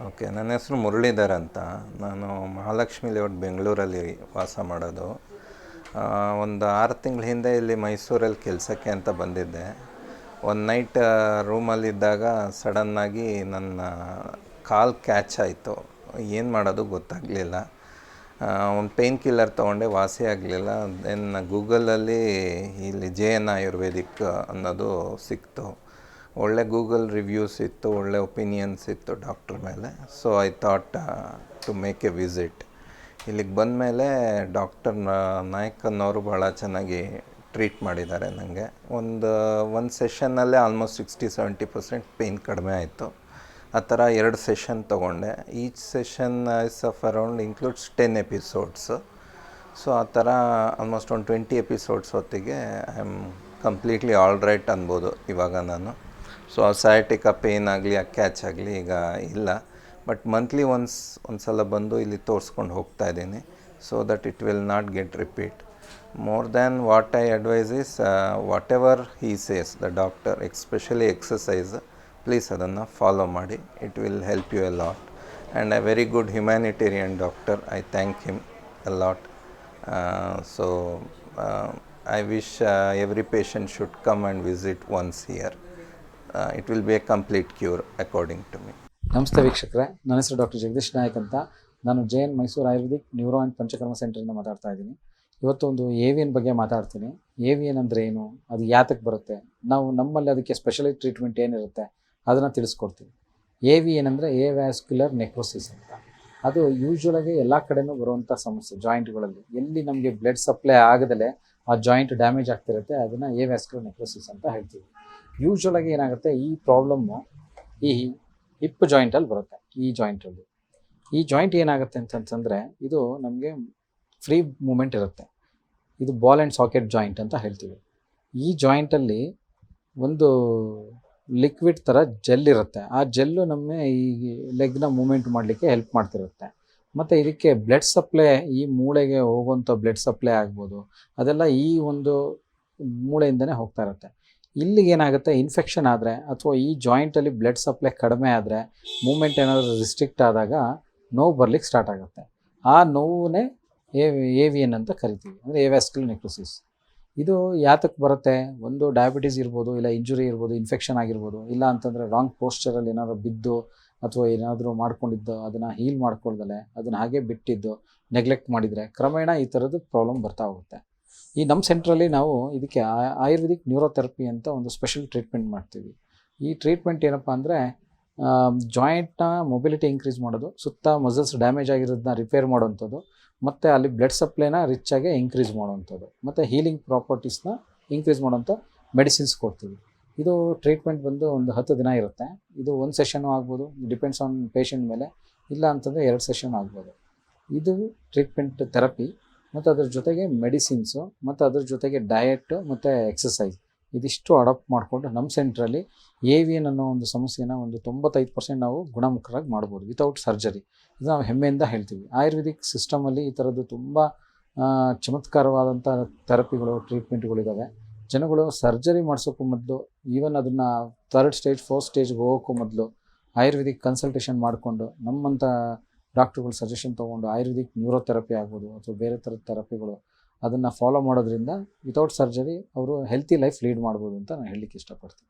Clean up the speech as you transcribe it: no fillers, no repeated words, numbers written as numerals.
Okay, ನನ್ನ ಹೆಸರು ಮುರಳೀಧರ್ ಅಂತ. ನಾನು ಮಹಾಲಕ್ಷ್ಮಿ ಲೇಔಟ್ ಬೆಂಗಳೂರಲ್ಲಿ ವಾಸ ಮಾಡೋದು. ಒಂದು 6 ತಿಂಗಳ ಹಿಂದೆ ಇಲ್ಲಿ ಮೈಸೂರಲ್ಲಿ ಕೆಲಸಕ್ಕೆ ಅಂತ ಬಂದಿದ್ದೆ. ಒಂದು ನೈಟ್ ರೂಮಲ್ಲಿದ್ದಾಗ ಸಡನ್ನಾಗಿ ನನ್ನ ಕಾಲು ಕ್ಯಾಚ್ ಆಯಿತು. ಏನು ಮಾಡೋದು ಗೊತ್ತಾಗಲಿಲ್ಲ. ಒಂದು ಪೇಯ್ನ್ ಕಿಲ್ಲರ್ ತೊಗೊಂಡೆ, ವಾಸಿ ಆಗಲಿಲ್ಲ. ದೆನ್ ಗೂಗಲಲ್ಲಿ ಇಲ್ಲಿ JN ಆಯುರ್ವೇದಿಕ್ ಅನ್ನೋದು ಸಿಕ್ತು. ಒಳ್ಳೆ ಗೂಗಲ್ ರಿವ್ಯೂಸ್ ಇತ್ತು, ಒಳ್ಳೆ ಒಪಿನಿಯನ್ಸ್ ಇತ್ತು ಡಾಕ್ಟ್ರ್ ಮೇಲೆ. So I thought to make a visit. ಇಲ್ಲಿಗೆ ಬಂದಮೇಲೆ ಡಾಕ್ಟರ್ ನಾಯಕ್ ಅನ್ನೋರು ಭಾಳ ಚೆನ್ನಾಗಿ ಟ್ರೀಟ್ ಮಾಡಿದ್ದಾರೆ ನನಗೆ. ಒಂದು ಸೆಷನ್ನಲ್ಲೇ ಆಲ್ಮೋಸ್ಟ್ 60-70% ಪೇಯ್ನ್ ಕಡಿಮೆ ಆಯಿತು. ಆ ಥರ 2 ಸೆಷನ್ ತೊಗೊಂಡೆ. Each session is of around includes 10 episodes. So ಆ ಥರ ಆಲ್ಮೋಸ್ಟ್ ಒಂದು 20 ಎಪಿಸೋಡ್ಸ್ ಹೊತ್ತಿಗೆ I am completely all right ಅನ್ಬೋದು ಇವಾಗ ನಾನು. ಸೊ ಆ ಸಯಾಟಿಕಾ ಪೇಯ್ನ್ ಆಗಲಿ, ಆ ಕ್ಯಾಚ್ ಆಗಲಿ ಈಗ ಇಲ್ಲ. ಬಟ್ ಮಂತ್ಲಿ ಒಂದು ಸಲ ಬಂದು ಇಲ್ಲಿ ತೋರಿಸ್ಕೊಂಡು ಹೋಗ್ತಾ ಇದ್ದೀನಿ, so that it will not get repeat. More than what I advise is whatever he says the doctor, especially exercise, please ಅದನ್ನು ಫಾಲೋ ಮಾಡಿ. It will help you a lot. And a very good humanitarian doctor. I thank him a lot. So I wish every patient should come and visit once here. It will be a complete cure according to me. ನಮಸ್ತೆ ವೀಕ್ಷಕರೇ, ನನ್ನ ಹೆಸರು doctor Jagadish Nayak ಅಂತ. ನಾನು JN Mysuru ayurvedic neuro and panchakarma ಸೆಂಟರಿಂದ ಮಾತಾಡ್ತಾ ಇದ್ದೀನಿ. ಇವತ್ತು ಒಂದು AVN ಬಗ್ಗೆ ಮಾತಾಡ್ತೀನಿ. AVN ಅಂದರೆ ಏನು, ಅದು ಯಾತಕ್ಕೆ ಬರುತ್ತೆ, ನಾವು ನಮ್ಮಲ್ಲಿ ಅದಕ್ಕೆ ಸ್ಪೆಷಲಿ ಟ್ರೀಟ್ಮೆಂಟ್ ಏನಿರುತ್ತೆ ಅದನ್ನು ತಿಳಿಸ್ಕೊಡ್ತೀವಿ. AVN ಅಂದರೆ ಎವ್ಯಾಸ್ಕ್ಯುಲರ್ ನೆಕ್ರೋಸಿಸ್ ಅಂತ. ಅದು ಯೂಶ್ವಲಾಗಿ ಎಲ್ಲ ಕಡೆಯೂ ಬರುವಂಥ ಸಮಸ್ಯೆ. ಜಾಯಿಂಟ್ಗಳಲ್ಲಿ ಎಲ್ಲಿ ನಮಗೆ ಬ್ಲಡ್ ಸಪ್ಲೈ ಆಗದಲೇ ಆ ಜಾಯಿಂಟ್ ಡ್ಯಾಮೇಜ್ ಆಗ್ತಿರುತ್ತೆ, ಅದನ್ನು ಎವ್ಯಾಸ್ಕ್ಯುಲರ್ ನೆಕ್ರೋಸಿಸ್ ಅಂತ ಹೇಳ್ತೀವಿ. ಯೂಶ್ವಲಾಗಿ ಏನಾಗುತ್ತೆ, ಈ ಪ್ರಾಬ್ಲಮ್ಮು ಈ ಹಿಪ್ ಜಾಯಿಂಟಲ್ಲಿ ಬರುತ್ತೆ. ಈ ಜಾಯಿಂಟ್ ಏನಾಗುತ್ತೆ ಅಂತಂತಂದರೆ, ಇದು ನಮಗೆ ಫ್ರೀ ಮೂಮೆಂಟ್ ಇರುತ್ತೆ. ಇದು ಬಾಲ್ ಆ್ಯಂಡ್ ಸಾಕೆಟ್ ಜಾಯಿಂಟ್ ಅಂತ ಹೇಳ್ತೀವಿ. ಈ ಜಾಯಿಂಟಲ್ಲಿ ಒಂದು ಲಿಕ್ವಿಡ್ ಥರ ಜೆಲ್ ಇರುತ್ತೆ. ಆ ಜೆಲ್ಲು ನಮ್ಮ ಈ ಲೆಗ್ನ ಮೂಮೆಂಟ್ ಮಾಡಲಿಕ್ಕೆ ಹೆಲ್ಪ್ ಮಾಡ್ತಿರುತ್ತೆ. ಮತ್ತು ಇದಕ್ಕೆ ಬ್ಲಡ್ ಸಪ್ಲೈ, ಈ ಮೂಳೆಗೆ ಹೋಗುವಂಥ ಬ್ಲಡ್ ಸಪ್ಲೈ ಆಗ್ಬೋದು, ಅದೆಲ್ಲ ಈ ಒಂದು ಮೂಳೆಯಿಂದನೇ ಹೋಗ್ತಾ ಇರುತ್ತೆ. ಇಲ್ಲಿಗೆ ಏನಾಗುತ್ತೆ, ಇನ್ಫೆಕ್ಷನ್ ಆದರೆ ಅಥವಾ ಈ ಜಾಯಿಂಟಲ್ಲಿ ಬ್ಲಡ್ ಸಪ್ಲೈ ಕಡಿಮೆ ಆದರೆ, ಮೂಮೆಂಟ್ ಏನಾದರೂ ರಿಸ್ಟ್ರಿಕ್ಟ್ ಆದಾಗ ನೋವು ಬರಲಿಕ್ಕೆ ಸ್ಟಾರ್ಟ್ ಆಗುತ್ತೆ. ಆ ನೋವನ್ನೇ AVN ಅಂತ ಕರಿತೀವಿ, ಅಂದರೆ ಎವ್ಯಾಸ್ಕ್ಯುಲರ್ ನೆಕ್ರೋಸಿಸ್. ಇದು ಯಾತಕ್ಕೆ ಬರುತ್ತೆ, ಒಂದು ಡಯಾಬಿಟೀಸ್ ಇರ್ಬೋದು, ಇಲ್ಲ ಇಂಜುರಿ ಇರ್ಬೋದು, ಇನ್ಫೆಕ್ಷನ್ ಆಗಿರ್ಬೋದು, ಇಲ್ಲ ಅಂತಂದರೆ ರಾಂಗ್ ಪೋಸ್ಚರಲ್ಲಿ ಏನಾದರೂ ಬಿದ್ದು ಅಥವಾ ಏನಾದರೂ ಮಾಡ್ಕೊಂಡಿದ್ದು ಅದನ್ನು ಹೀಲ್ ಮಾಡ್ಕೊಳ್ದಲೆ ಅದನ್ನು ಹಾಗೆ ಬಿಟ್ಟಿದ್ದು ನೆಗ್ಲೆಕ್ಟ್ ಮಾಡಿದರೆ ಕ್ರಮೇಣ ಈ ಥರದ್ದು ಪ್ರಾಬ್ಲಮ್ ಬರ್ತಾ ಹೋಗುತ್ತೆ. ಈ ನಮ್ಮ ಸೆಂಟ್ರಲ್ಲಿ ನಾವು ಇದಕ್ಕೆ ಆಯುರ್ವೇದಿಕ್ ನ್ಯೂರೋಥೆರಪಿ ಅಂತ ಒಂದು ಸ್ಪೆಷಲ್ ಟ್ರೀಟ್ಮೆಂಟ್ ಮಾಡ್ತೀವಿ. ಈ ಟ್ರೀಟ್ಮೆಂಟ್ ಏನಪ್ಪ ಅಂದರೆ, ಜಾಯಿಂಟ್ನ ಮೊಬಿಲಿಟಿ ಇನ್ಕ್ರೀಸ್ ಮಾಡೋದು, ಸುತ್ತ ಮಸಲ್ಸ್ ಡ್ಯಾಮೇಜ್ ಆಗಿರೋದನ್ನ ರಿಪೇರ್ ಮಾಡೋವಂಥದ್ದು, ಮತ್ತು ಅಲ್ಲಿ ಬ್ಲಡ್ ಸಪ್ಲೈನ ರಿಚಾಗಿ ಇನ್ಕ್ರೀಸ್ ಮಾಡೋವಂಥದ್ದು, ಮತ್ತು ಹೀಲಿಂಗ್ ಪ್ರಾಪರ್ಟೀಸ್ನ ಇನ್ಕ್ರೀಸ್ ಮಾಡೋಂಥ ಮೆಡಿಸಿನ್ಸ್ ಕೊಡ್ತೀವಿ. ಇದು ಟ್ರೀಟ್ಮೆಂಟ್ ಬಂದು ಒಂದು 10 ದಿನ ಇರುತ್ತೆ. ಇದು 1 ಸೆಷನ್ನು ಆಗ್ಬೋದು, ಡಿಪೆಂಡ್ಸ್ ಆನ್ ಪೇಷಂಟ್ ಮೇಲೆ. ಇಲ್ಲ ಅಂತಂದರೆ 2 ಸೆಷನ್ ಆಗ್ಬೋದು. ಇದು ಟ್ರೀಟ್ಮೆಂಟ್ ಥೆರಪಿ, ಮತ್ತು ಅದ್ರ ಜೊತೆಗೆ ಮೆಡಿಸಿನ್ಸು, ಮತ್ತು ಅದ್ರ ಜೊತೆಗೆ ಡಯೆಟ್ಟು ಮತ್ತು ಎಕ್ಸಸೈಸ್, ಇದಿಷ್ಟು ಅಡಾಪ್ಟ್ ಮಾಡಿಕೊಂಡು ನಮ್ಮ ಸೆಂಟ್ರಲ್ಲಿ AVN ಅನ್ನೋ ಒಂದು ಸಮಸ್ಯೆನ ಒಂದು 95% ನಾವು ಗುಣಮುಖರಾಗಿ ಮಾಡ್ಬೋದು ವಿತೌಟ್ ಸರ್ಜರಿ. ಇದು ನಾವು ಹೆಮ್ಮೆಯಿಂದ ಹೇಳ್ತೀವಿ. ಆಯುರ್ವೇದಿಕ್ ಸಿಸ್ಟಮಲ್ಲಿ ಈ ಥರದ್ದು ತುಂಬ ಚಮತ್ಕಾರವಾದಂಥ ಥೆರಪಿಗಳು, ಟ್ರೀಟ್ಮೆಂಟ್ಗಳಿದ್ದಾವೆ. ಜನಗಳು ಸರ್ಜರಿ ಮಾಡಿಸೋಕ್ಕೂ ಮೊದಲು, ಈವನ್ ಅದನ್ನು 3rd ಸ್ಟೇಜ್ 4th ಸ್ಟೇಜ್ಗೆ ಹೋಗೋಕ್ಕೂ ಮೊದಲು ಆಯುರ್ವೇದಿಕ್ ಕನ್ಸಲ್ಟೇಷನ್ ಮಾಡಿಕೊಂಡು ನಮ್ಮಂಥ ಡಾಕ್ಟ್ರುಗಳು ಸಜೆಷನ್ ತೊಗೊಂಡು ಆಯುರ್ವೇದಿಕ್ ನ್ಯೂರೋಥೆರಪಿ ಆಗ್ಬೋದು ಅಥವಾ ಬೇರೆ ಥರದ ಥೆರಪಿಗಳು ಅದನ್ನು ಫಾಲೋ ಮಾಡೋದ್ರಿಂದ ವಿತೌಟ್ ಸರ್ಜರಿ ಅವರು ಹೆಲ್ತಿ ಲೈಫ್ ಲೀಡ್ ಮಾಡ್ಬೋದು ಅಂತ ನಾನು ಹೇಳಲಿಕ್ಕೆ ಇಷ್ಟಪಡ್ತೀನಿ.